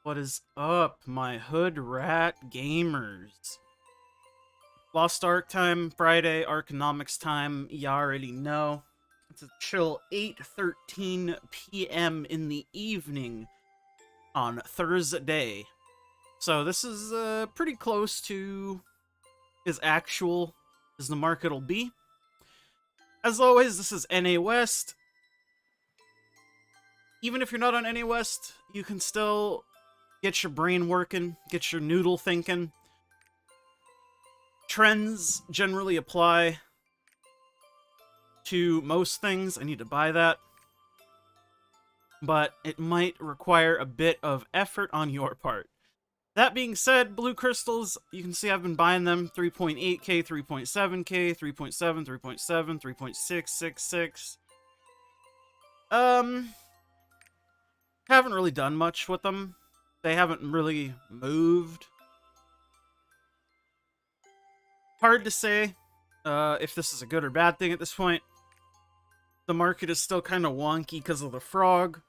What is up, my hood rat gamers? Lost Ark time, Friday, Arkonomics time, you already know. It's a chill 8:13 p.m. in the evening on Thursday. So this is pretty close to as actual as the market will be. As always, this is NA West. Even if you're not on NA West, you can still get your brain working, get your noodle thinking. Trends generally apply to most things. I need to buy that. But it might require a bit of effort on your part. That being said, blue crystals, you can see I've been buying them 3.8k, 3.7k, 3.7, 3.7, 3.666. Haven't really done much with them. They haven't really moved. Hard to say if this is a good or bad thing at this point. The market is still kind of wonky because of the frog.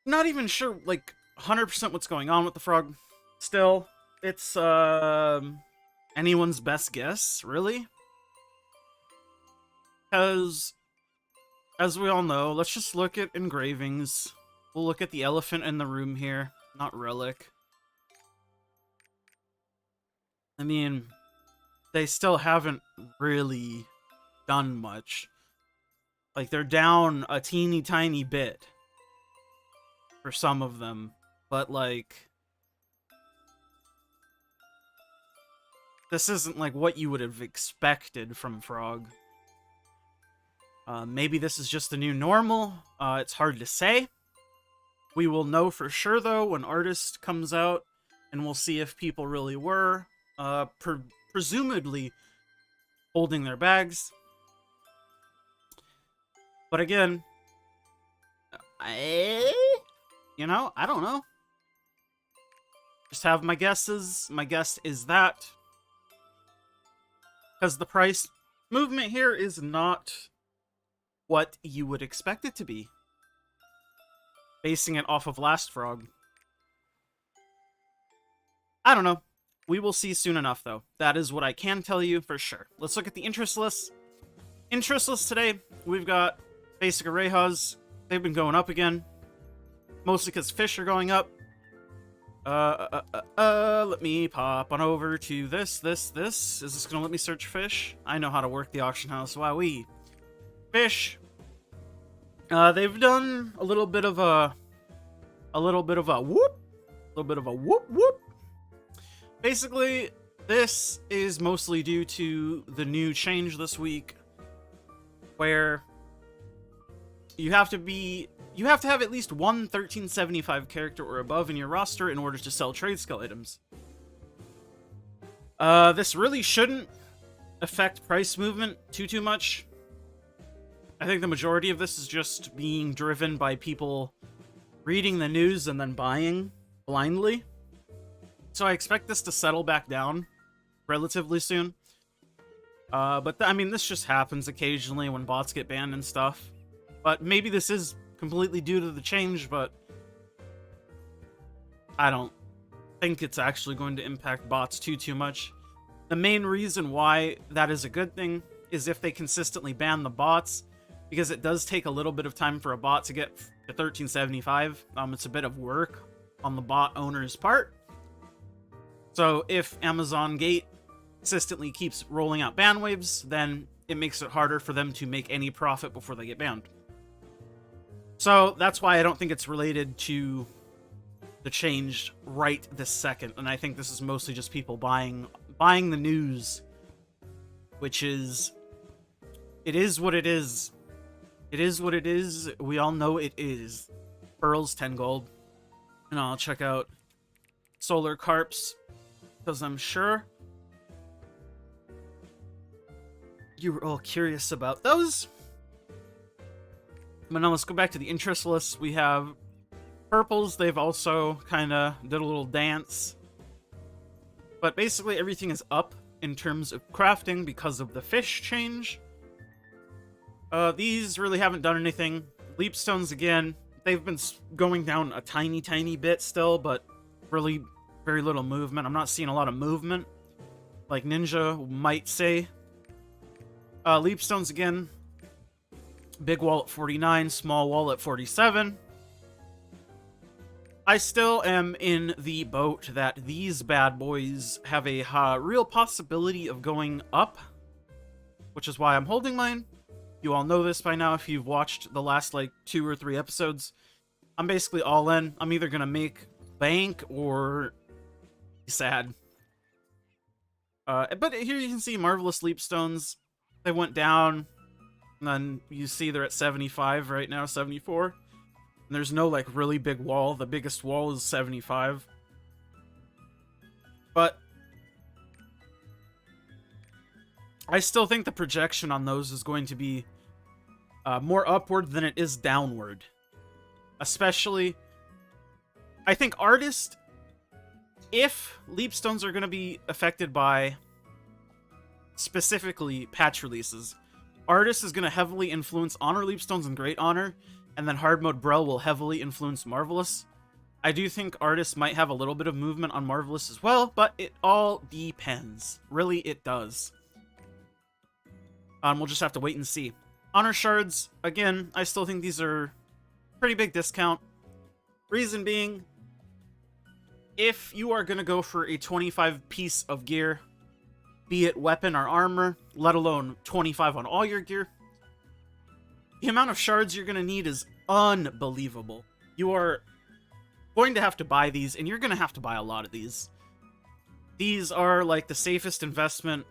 Not even sure, like, 100% what's going on with the frog. Still, it's anyone's best guess, really. Because, as we all know, let's just look at engravings. We'll look at the elephant in the room here, not relic. I mean, they still haven't really done much. Like, they're down a teeny tiny bit for some of them, but like, this isn't like what you would have expected from Frog. Maybe this is just the new normal. It's hard to say. We will know for sure though when Artist comes out, and we'll see if people really were presumably holding their bags. But again, you know, I don't know. Just have my guesses. My guess is that because the price movement here is not what you would expect it to be, basing it off of last Frog. I don't know. We will see soon enough, though. That is what I can tell you for sure. Let's look at the interest lists. Interest lists today, we've got basic Arrejas. They've been going up again. Mostly because fish are going up. Let me pop on over to this. Is this gonna let me search fish? I know how to work the auction house. Wowee. Fish. They've done a little bit of a whoop. Basically, this is mostly due to the new change this week, where you have to have at least one 1375 character or above in your roster in order to sell trade skill items. This really shouldn't affect price movement too much. I think the majority of this is just being driven by people reading the news and then buying blindly. So I expect this to settle back down relatively soon. But I mean, this just happens occasionally when bots get banned and stuff. But maybe this is completely due to the change, but I don't think it's actually going to impact bots too much. The main reason why that is a good thing is if they consistently ban the bots, because it does take a little bit of time for a bot to get to 1375. It's a bit of work on the bot owner's part. So if Amazon Gate consistently keeps rolling out ban waves, then it makes it harder for them to make any profit before they get banned. So that's why I don't think it's related to the change right this second. And I think this is mostly just people buying the news, which is, it is what it is. It is what it is. We all know it is. Pearls, 10 gold. And I'll check out Solar Carps, because I'm sure you were all curious about those. But now let's go back to the interest list. We have purples. They've also kind of did a little dance. But basically everything is up in terms of crafting because of the fish change. These really haven't done anything. Leapstones, again, they've been going down a tiny bit still, but really very little movement. I'm not seeing a lot of movement, like Ninja might say. Leapstones, again, big wall at 49, small wall at 47. I still am in the boat that these bad boys have a real possibility of going up, which is why I'm holding mine. You all know this by now if you've watched the last, like, 2 or 3 episodes. I'm basically all in. I'm either gonna make bank or be sad. But here you can see Marvelous Leapstones. They went down, and then you see they're at 75 right now, 74. And there's no, like, really big wall. The biggest wall is 75. But I still think the projection on those is going to be more upward than it is downward. Especially, I think Artist, if Leapstones are going to be affected by specifically patch releases, Artist is going to heavily influence Honor Leapstones and Great Honor, and then Hard Mode Braille will heavily influence Marvelous. I do think Artist might have a little bit of movement on Marvelous as well, but it all depends. Really, it does. We'll just have to wait and see. Honor Shards, again, I still think these are pretty big discount. Reason being, if you are going to go for a 25 piece of gear, be it weapon or armor, let alone 25 on all your gear, the amount of shards you're going to need is unbelievable. You are going to have to buy these, and you're going to have to buy a lot of these. These are, like, the safest investment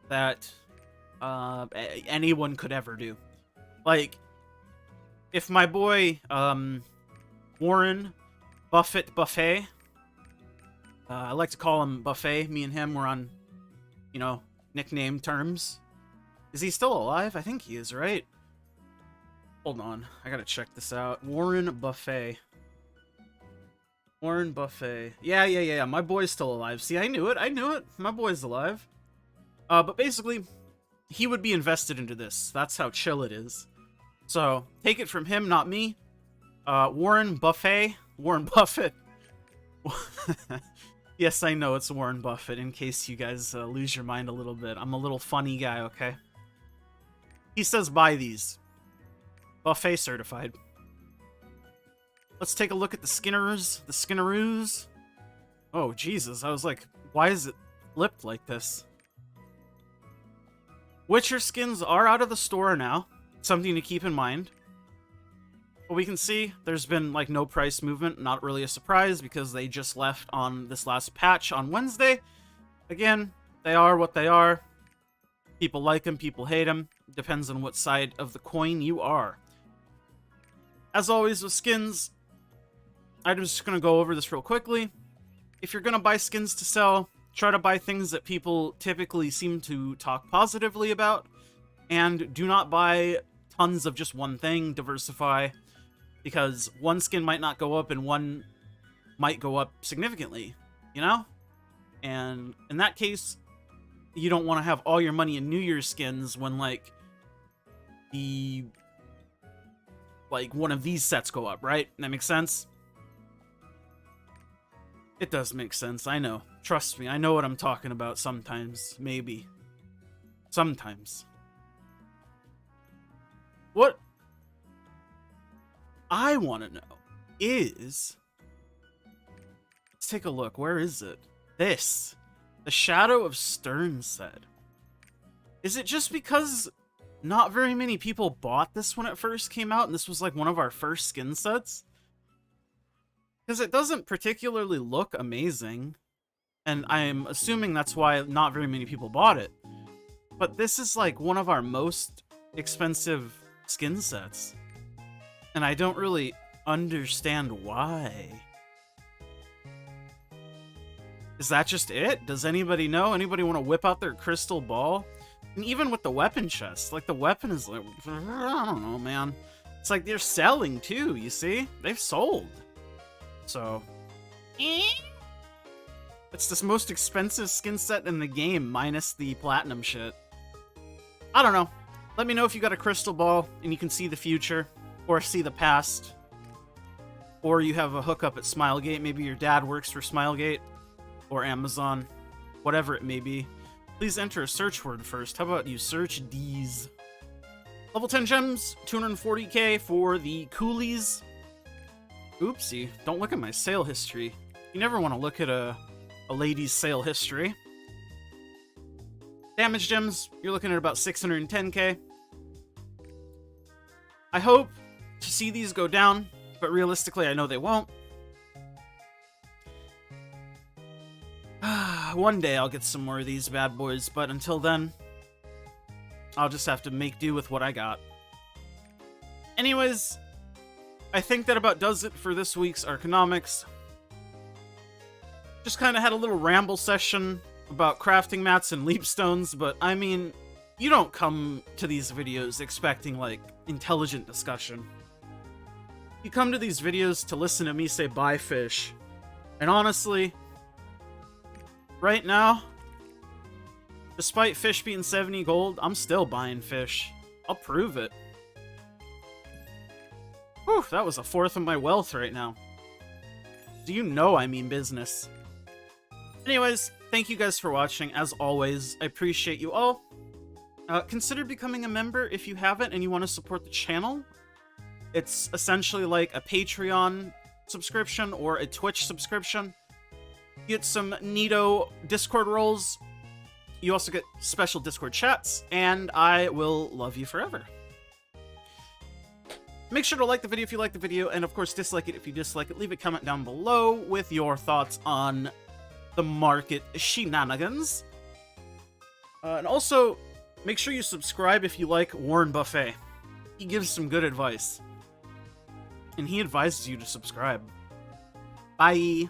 that anyone could ever do. Like, if my boy, Warren Buffett, I like to call him Buffet, me and him were on, you know, nickname terms. Is he still alive? I think he is, right? Hold on, I gotta check this out. Warren Buffett. Warren Buffett. Yeah, my boy's still alive. See, I knew it. My boy's alive. But basically, he would be invested into this. That's how chill it is. So, take it from him, not me. Warren Buffett. Warren Buffett. Yes, I know it's Warren Buffett, in case you guys lose your mind a little bit. I'm a little funny guy, okay? He says buy these. Buffet certified. Let's take a look at the Skinners. The Skinneroos. Oh, Jesus. I was like, why is it flipped like this? Witcher skins are out of the store now. Something to keep in mind. But we can see there's been, like, no price movement. Not really a surprise because they just left on this last patch on Wednesday. Again, they are what they are. People like them, people hate them. Depends on what side of the coin you are. As always with skins, I'm just going to go over this real quickly. If you're going to buy skins to sell, try to buy things that people typically seem to talk positively about. And do not buy tons of just one thing. Diversify. Because one skin might not go up and one might go up significantly. You know? And in that case, you don't want to have all your money in New Year's skins when, like, one of these sets go up, right? That makes sense? It does make sense, I know. Trust me, I know what I'm talking about sometimes. Maybe. Sometimes. What I want to know is... Let's take a look. Where is it? This. The Shadow of Stern set. Is it just because not very many people bought this when it first came out, and this was like one of our first skin sets? Because it doesn't particularly look amazing, and I'm assuming that's why not very many people bought it. But this is like one of our most expensive skin sets, and I don't really understand why. Is that just it? Does anybody know? Anybody want to whip out their crystal ball? And even with the weapon chest, like, the weapon is like, I don't know, man. It's like they're selling too, you see? They've sold. So, it's the most expensive skin set in the game, minus the platinum shit. I don't know. Let me know if you got a crystal ball and you can see the future. or see the past, or you have a hookup at Smilegate. Maybe your dad works for Smilegate or Amazon, whatever it may be. Please enter a search word first. How about you search D's? Level 10 gems, 240k for the coolies. Oopsie, don't look at my sale history. You never want to look at a lady's sale history. Damage gems, you're looking at about 610k. I hope to see these go down, but realistically I know they won't. One day I'll get some more of these bad boys, but until then, I'll just have to make do with what I got. Anyways, I think that about does it for this week's Arkonomics. Just kind of had a little ramble session about crafting mats and leapstones, but I mean, you don't come to these videos expecting, like, intelligent discussion. You come to these videos to listen to me say bye fish. And honestly, right now, despite fish being 70 gold, I'm still buying fish. I'll prove it. Whew, that was a fourth of my wealth right now. Do you know I mean business? Anyways, thank you guys for watching. As always, I appreciate you all. Consider becoming a member if you haven't and you want to support the channel. It's essentially like a Patreon subscription or a Twitch subscription. You get some neato Discord roles. You also get special Discord chats, and I will love you forever. Make sure to like the video if you like the video, and of course dislike it if you dislike it. Leave a comment down below with your thoughts on the market shenanigans. And also, make sure you subscribe if you like Warren Buffett. He gives some good advice. And he advises you to subscribe. Bye!